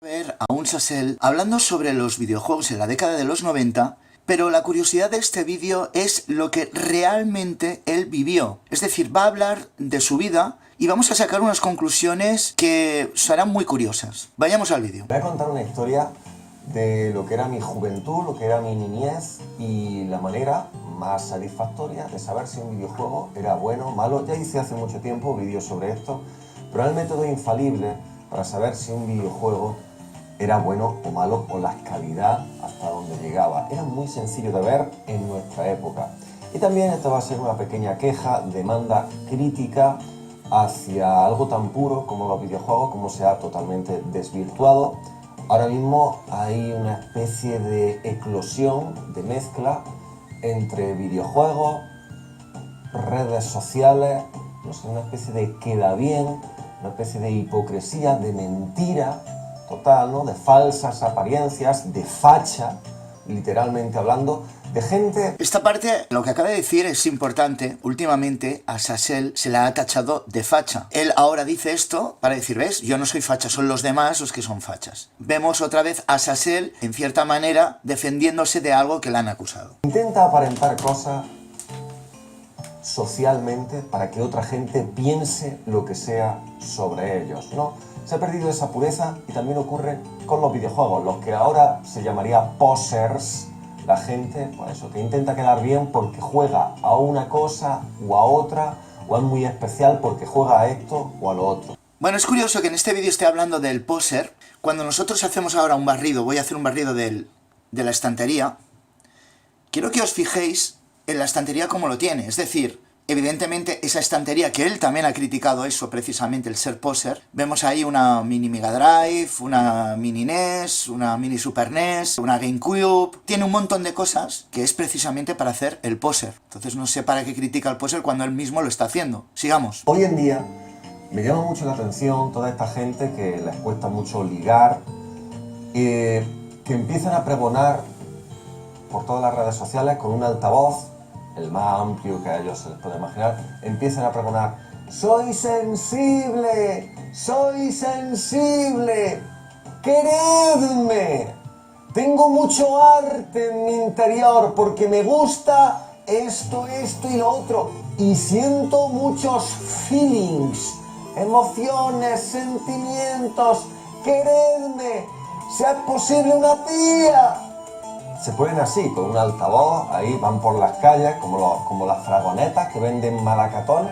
Ver a un Sasel hablando sobre los videojuegos en la década de los 90, pero la curiosidad de este vídeo es lo que realmente él vivió. Es decir, va a hablar de su vida y vamos a sacar unas conclusiones que serán muy curiosas. Vayamos al vídeo. Voy a contar una historia de lo que era mi juventud, lo que era mi niñez y la manera más satisfactoria de saber si un videojuego era bueno o malo. Ya hice hace mucho tiempo vídeos sobre esto, pero era el método infalible para saber si un videojuego era bueno o malo o la calidad hasta donde llegaba. Era muy sencillo de ver en nuestra época. Y también esta va a ser una pequeña queja, demanda crítica hacia algo tan puro como los videojuegos, como se ha totalmente desvirtuado. Ahora mismo hay una especie de eclosión, de mezcla entre videojuegos, redes sociales, no sé, una especie de queda bien, una especie de hipocresía, de mentira total, ¿no? De falsas apariencias, de facha, literalmente hablando, de gente... Esta parte, lo que acaba de decir es importante. Últimamente a Sasel se le ha tachado de facha. Él ahora dice esto para decir, ¿ves? Yo no soy facha, son los demás los que son fachas. Vemos otra vez a Sasel, en cierta manera, defendiéndose de algo que le han acusado. Intenta aparentar cosas socialmente para que otra gente piense lo que sea sobre ellos, ¿no? Se ha perdido esa pureza y también ocurre con los videojuegos, los que ahora se llamaría posers, la gente, pues eso, que intenta quedar bien porque juega a una cosa o a otra, o es muy especial porque juega a esto o a lo otro. Bueno, es curioso que en este vídeo esté hablando del poser. Cuando nosotros hacemos ahora un barrido, voy a hacer un barrido de la estantería, quiero que os fijéis en la estantería como lo tiene, es decir, evidentemente esa estantería, que él también ha criticado eso precisamente, el ser poser. Vemos ahí una mini Mega Drive, una mini NES, una mini Super NES, una GameCube. Tiene un montón de cosas que es precisamente para hacer el poser. Entonces no sé para qué critica el poser cuando él mismo lo está haciendo. Sigamos. Hoy en día me llama mucho la atención toda esta gente que les cuesta mucho ligar, que empiezan a pregonar por todas las redes sociales con un altavoz, el más amplio que a ellos se les puede imaginar, empiezan a pregonar: ¡soy sensible! ¡Soy sensible! ¡Queredme! Tengo mucho arte en mi interior porque me gusta esto y lo otro. Y siento muchos feelings, emociones, sentimientos. ¡Queredme! ¡Si es posible una tía! Se ponen así, con un altavoz, ahí van por las calles, como las fragonetas que venden malacatones,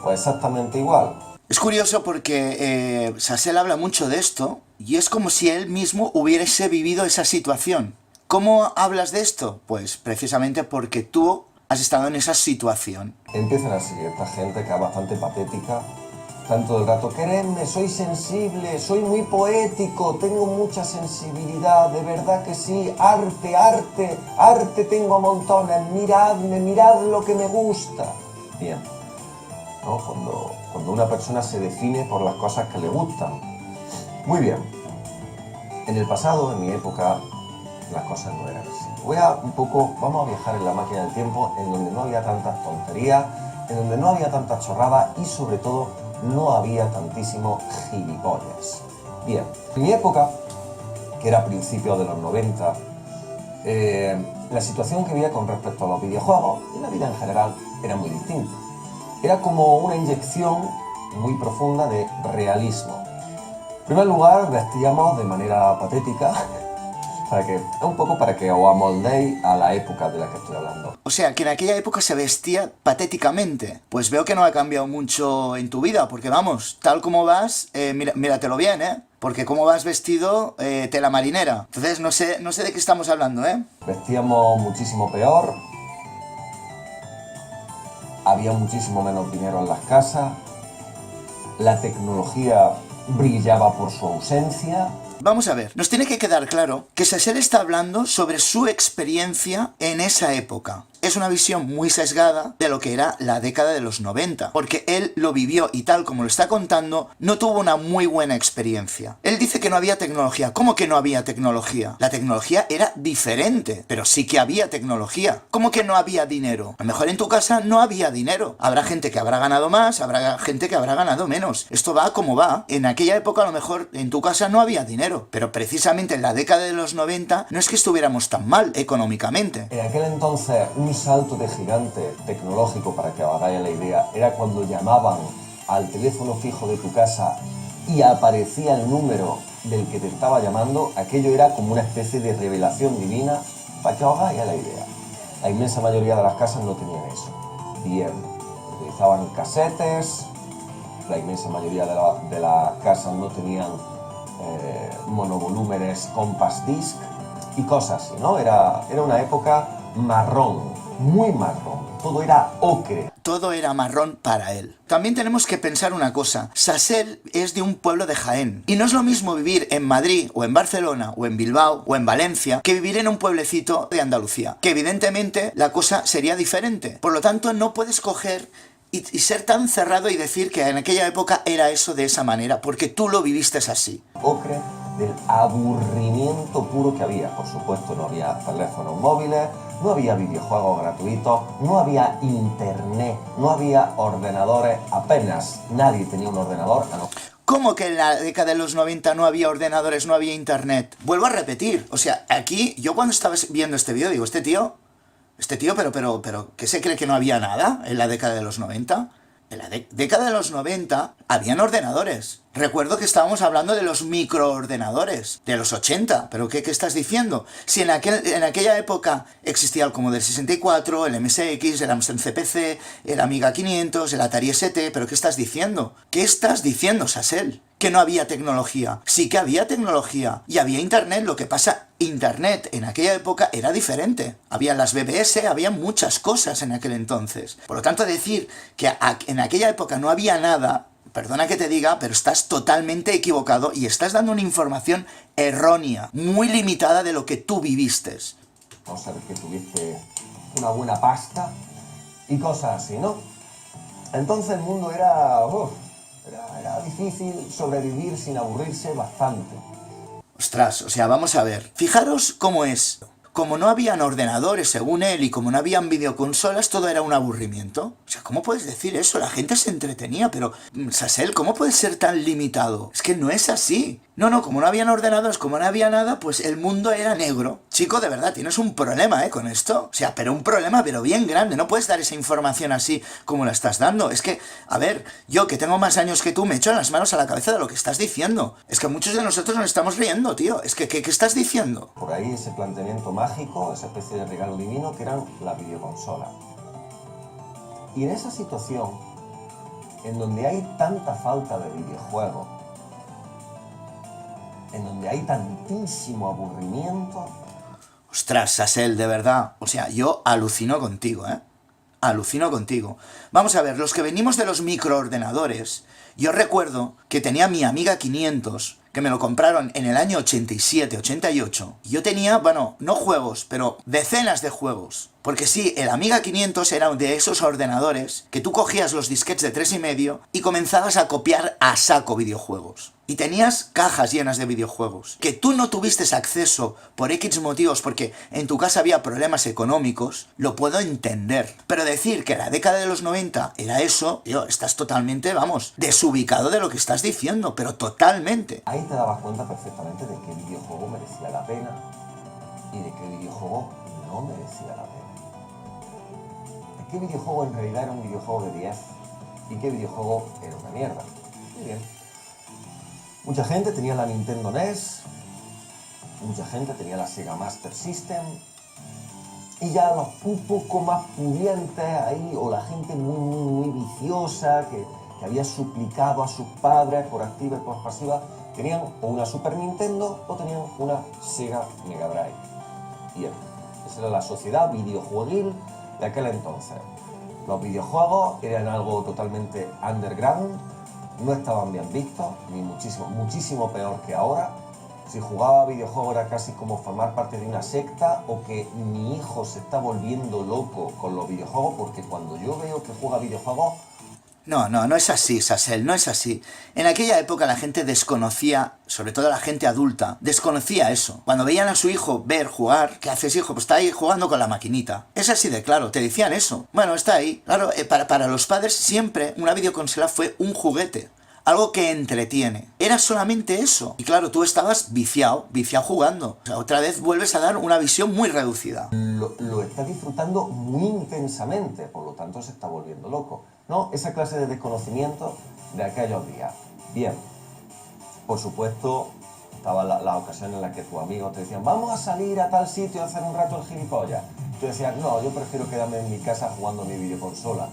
pues exactamente igual. Es curioso porque Sasel habla mucho de esto, y es como si él mismo hubiese vivido esa situación. ¿Cómo hablas de esto? Pues precisamente porque tú has estado en esa situación. Empiezan así, esta gente que es bastante patética, tanto del rato: queredme, soy sensible, soy muy poético, tengo mucha sensibilidad, de verdad que sí, arte tengo a montones, miradme, mirad lo que me gusta. Bien, ¿no? Cuando una persona se define por las cosas que le gustan. Muy bien, en el pasado, en mi época, las cosas no eran así. Vamos a viajar en la máquina del tiempo, en donde no había tantas tonterías, en donde no había tantas chorradas y sobre todo no había tantísimo gilipollas. Bien, en mi época, que era a principios de los 90, la situación que había con respecto a los videojuegos y la vida en general era muy distinta. Era como una inyección muy profunda de realismo. En primer lugar, vestíamos de manera patética, para que os amoldéis a la época de la que estoy hablando. O sea, que en aquella época se vestía patéticamente. Pues veo que no ha cambiado mucho en tu vida, porque vamos, tal como vas, míratelo bien, ¿eh? Porque como vas vestido, tela marinera. Entonces no sé de qué estamos hablando, ¿eh? Vestíamos muchísimo peor, había muchísimo menos dinero en las casas, la tecnología brillaba por su ausencia. Vamos a ver, nos tiene que quedar claro que Sasel está hablando sobre su experiencia en esa época. es una visión muy sesgada de lo que era la década de los 90, porque él lo vivió y tal como lo está contando, no tuvo una muy buena experiencia. Él dice que no había tecnología. ¿Cómo que no había tecnología? La tecnología era diferente, pero sí que había tecnología. ¿Cómo que no había dinero? A lo mejor en tu casa no había dinero. Habrá gente que habrá ganado más, habrá gente que habrá ganado menos. Esto va como va. En aquella época a lo mejor en tu casa no había dinero, pero precisamente en la década de los 90 no es que estuviéramos tan mal económicamente. En aquel entonces, un salto de gigante tecnológico, para que os hagáis la idea, era cuando llamaban al teléfono fijo de tu casa y aparecía el número del que te estaba llamando. Aquello era como una especie de revelación divina, para que os hagáis la idea. La inmensa mayoría de las casas no tenían eso. Bien, utilizaban casetes, la inmensa mayoría de las casas no tenían monovolúmenes compact disc y cosas así, ¿no? Era una época marrón, muy marrón, todo era ocre. Todo era marrón para él. También tenemos que pensar una cosa. Sasel es de un pueblo de Jaén. Y no es lo mismo vivir en Madrid, o en Barcelona, o en Bilbao, o en Valencia, que vivir en un pueblecito de Andalucía. Que evidentemente la cosa sería diferente. Por lo tanto, no puedes coger y ser tan cerrado y decir que en aquella época era eso de esa manera, porque tú lo viviste así. Ocre del aburrimiento puro que había. Por supuesto, no había teléfonos móviles, no había videojuegos gratuitos, no había internet, no había ordenadores, apenas nadie tenía un ordenador. ¿Cómo que en la década de los 90 no había ordenadores, no había internet? Vuelvo a repetir, o sea, aquí, yo cuando estaba viendo este vídeo digo, este tío, pero, ¿qué se cree que no había nada en la década de los 90? En la década de los 90 habían ordenadores. Recuerdo que estábamos hablando de los microordenadores, de los 80. ¿Pero qué estás diciendo? Si en aquella época existía el Commodore 64, el MSX, el Amstrad CPC, el Amiga 500, el Atari ST... ¿Pero qué estás diciendo? ¿Qué estás diciendo, Sasel? Que no había tecnología. Sí que había tecnología. Y había internet. Lo que pasa, internet en aquella época era diferente. Había las BBS, había muchas cosas en aquel entonces. Por lo tanto, decir que en aquella época no había nada, perdona que te diga, pero estás totalmente equivocado y estás dando una información errónea, muy limitada de lo que tú viviste. Vamos a ver que tuviste una buena pasta y cosas así, ¿no? Entonces el mundo era difícil sobrevivir sin aburrirse bastante. Ostras, o sea, vamos a ver. Fijaros cómo es. Como no habían ordenadores, según él, y como no habían videoconsolas, todo era un aburrimiento. O sea, ¿cómo puedes decir eso? La gente se entretenía, pero... Sasel, ¿cómo puedes ser tan limitado? Es que no es así. No, como no habían ordenadores, como no había nada, pues el mundo era negro. Chico, de verdad, tienes un problema, con esto. O sea, pero un problema, pero bien grande. No puedes dar esa información así como la estás dando. Es que, a ver, yo que tengo más años que tú, me echo las manos a la cabeza de lo que estás diciendo. Es que muchos de nosotros nos estamos riendo, tío. Es que, ¿qué estás diciendo? Por ahí ese planteamiento mágico, esa especie de regalo divino que eran las videoconsolas. Y en esa situación, en donde hay tanta falta de videojuegos, en donde hay tantísimo aburrimiento... Ostras, Sasel, de verdad. O sea, yo alucino contigo, Alucino contigo. Vamos a ver, los que venimos de los microordenadores, yo recuerdo que tenía mi Amiga 500, que me lo compraron en el año 87, 88. Yo tenía, bueno, no juegos, pero decenas de juegos. Porque sí, el Amiga 500 era de esos ordenadores que tú cogías los disquetes de 3,5 y comenzabas a copiar a saco videojuegos. Y tenías cajas llenas de videojuegos. Que tú no tuviste acceso por X motivos porque en tu casa había problemas económicos, lo puedo entender. Pero decir que la década de los 90 era eso, tío, estás totalmente, vamos, desubicado de lo que estás diciendo, pero totalmente. Ahí te dabas cuenta perfectamente de qué videojuego merecía la pena y de qué videojuego no merecía la pena. De qué videojuego en realidad era un videojuego de 10 y qué videojuego era una mierda. Muy bien. Mucha gente tenía la Nintendo NES, mucha gente tenía la Sega Master System, y ya los un poco más pudientes ahí, o la gente muy viciosa, que había suplicado a sus padres por activa y por pasiva, tenían o una Super Nintendo o tenían una Sega Mega Drive. Bien, esa era la sociedad videojueguil de aquel entonces. Los videojuegos eran algo totalmente underground, no estaban bien vistos, ni muchísimo peor que ahora. si jugaba a videojuegos era casi como formar parte de una secta, o que mi hijo se está volviendo loco con los videojuegos, porque cuando yo veo que juega videojuegos... No es así, Sasel, no es así. En aquella época la gente desconocía, sobre todo la gente adulta, desconocía eso. Cuando veían a su hijo ver jugar, ¿qué haces, hijo? Pues está ahí jugando con la maquinita. Es así de claro, te decían eso. Bueno, está ahí. Claro, para los padres siempre una videoconsola fue un juguete. Algo que entretiene. Era solamente eso. Y claro, tú estabas viciado jugando. O sea, otra vez vuelves a dar una visión muy reducida. Lo está disfrutando muy intensamente, por lo tanto se está volviendo loco, ¿no? Esa clase de desconocimiento de aquellos días. Bien, por supuesto, estaban las ocasiones en las que tus amigos te decían, vamos a salir a tal sitio a hacer un rato el gilipollas. Tú decías, no, yo prefiero quedarme en mi casa jugando mi videoconsola.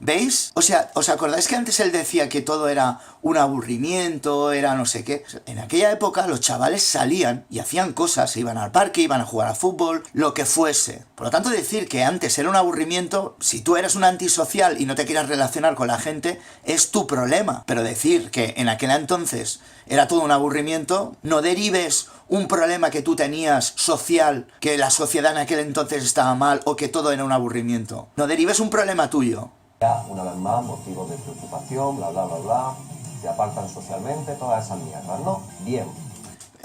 ¿Veis? O sea, ¿os acordáis que antes él decía que todo era un aburrimiento, era no sé qué? En aquella época los chavales salían y hacían cosas, se iban al parque, iban a jugar a fútbol, lo que fuese. Por lo tanto, decir que antes era un aburrimiento, si tú eres un antisocial y no te quieras relacionar con la gente, es tu problema. Pero decir que en aquel entonces era todo un aburrimiento, no derives un problema que tú tenías social, que la sociedad en aquel entonces estaba mal o que todo era un aburrimiento. No derives un problema tuyo. Ya, una vez más, motivos de preocupación, bla, bla, bla, bla, te apartan socialmente, todas esas mierdas, ¿no? Bien.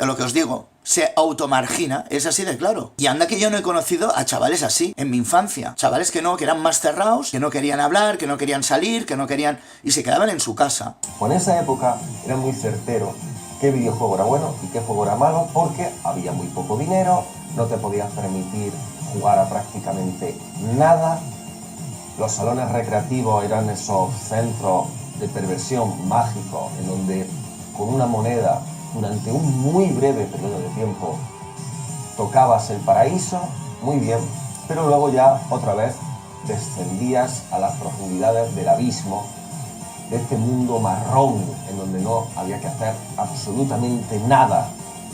Lo que os digo, se automargina, es así de claro. Y anda que yo no he conocido a chavales así, en mi infancia. Chavales que eran más cerrados, que no querían hablar, que no querían salir, que no querían... y se quedaban en su casa. Pues en esa época era muy certero qué videojuego era bueno y qué juego era malo, porque había muy poco dinero, no te podías permitir jugar a prácticamente nada. Los salones recreativos eran esos centros de perversión mágicos en donde con una moneda durante un muy breve periodo de tiempo tocabas el paraíso, muy bien, pero luego ya otra vez descendías a las profundidades del abismo, de este mundo marrón en donde no había que hacer absolutamente nada,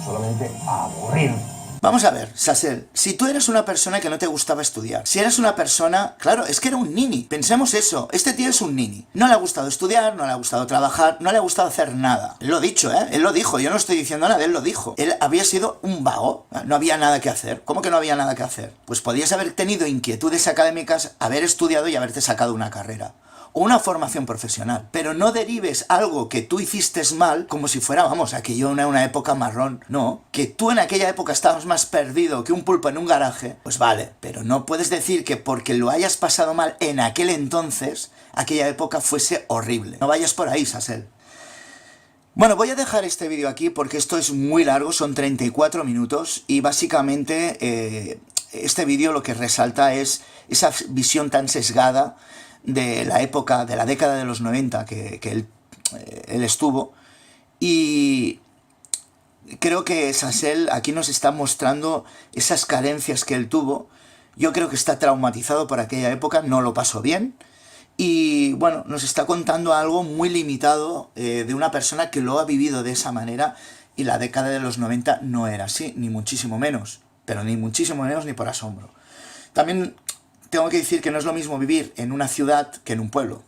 solamente aburrir. Vamos a ver, Sasel, si tú eres una persona que no te gustaba estudiar, si eres una persona... Claro, es que era un nini, pensemos eso, este tío es un nini. No le ha gustado estudiar, no le ha gustado trabajar, no le ha gustado hacer nada. Él lo ha dicho, él lo dijo, yo no estoy diciendo nada, él lo dijo. Él había sido un vago, no había nada que hacer. ¿Cómo que no había nada que hacer? Pues podías haber tenido inquietudes académicas, haber estudiado y haberte sacado una carrera. O una formación profesional, pero no derives algo que tú hiciste mal como si fuera, vamos, aquello era una época marrón. No, que tú en aquella época estabas más perdido que un pulpo en un garaje, pues vale, pero no puedes decir que porque lo hayas pasado mal en aquel entonces, aquella época fuese horrible. No vayas por ahí, Sasel. Bueno, voy a dejar este vídeo aquí porque esto es muy largo, son 34 minutos y básicamente este vídeo lo que resalta es esa visión tan sesgada de la época, de la década de los 90 que él estuvo, y creo que Sasel aquí nos está mostrando esas carencias que él tuvo. Yo creo que está traumatizado por aquella época, no lo pasó bien, y bueno, nos está contando algo muy limitado de una persona que lo ha vivido de esa manera, y la década de los 90 no era así, ni muchísimo menos, pero ni muchísimo menos ni por asombro. También tengo que decir que no es lo mismo vivir en una ciudad que en un pueblo.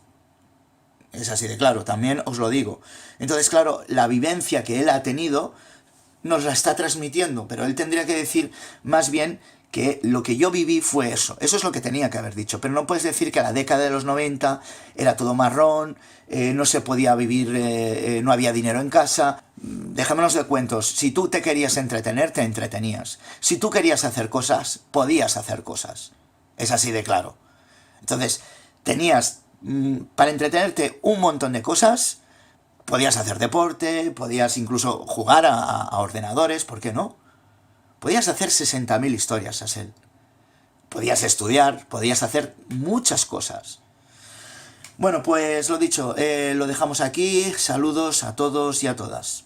Es así de claro, también os lo digo. Entonces, claro, la vivencia que él ha tenido nos la está transmitiendo, pero él tendría que decir más bien que lo que yo viví fue eso. Eso es lo que tenía que haber dicho. Pero no puedes decir que la década de los 90 era todo marrón, no se podía vivir, no había dinero en casa. Dejémonos de cuentos. Si tú te querías entretener, te entretenías. Si tú querías hacer cosas, podías hacer cosas. Es así de claro. Entonces, tenías para entretenerte un montón de cosas. Podías hacer deporte, podías incluso jugar a ordenadores, ¿por qué no? Podías hacer 60.000 historias, Sasel. Podías estudiar, podías hacer muchas cosas. Bueno, pues lo dicho, lo dejamos aquí. Saludos a todos y a todas.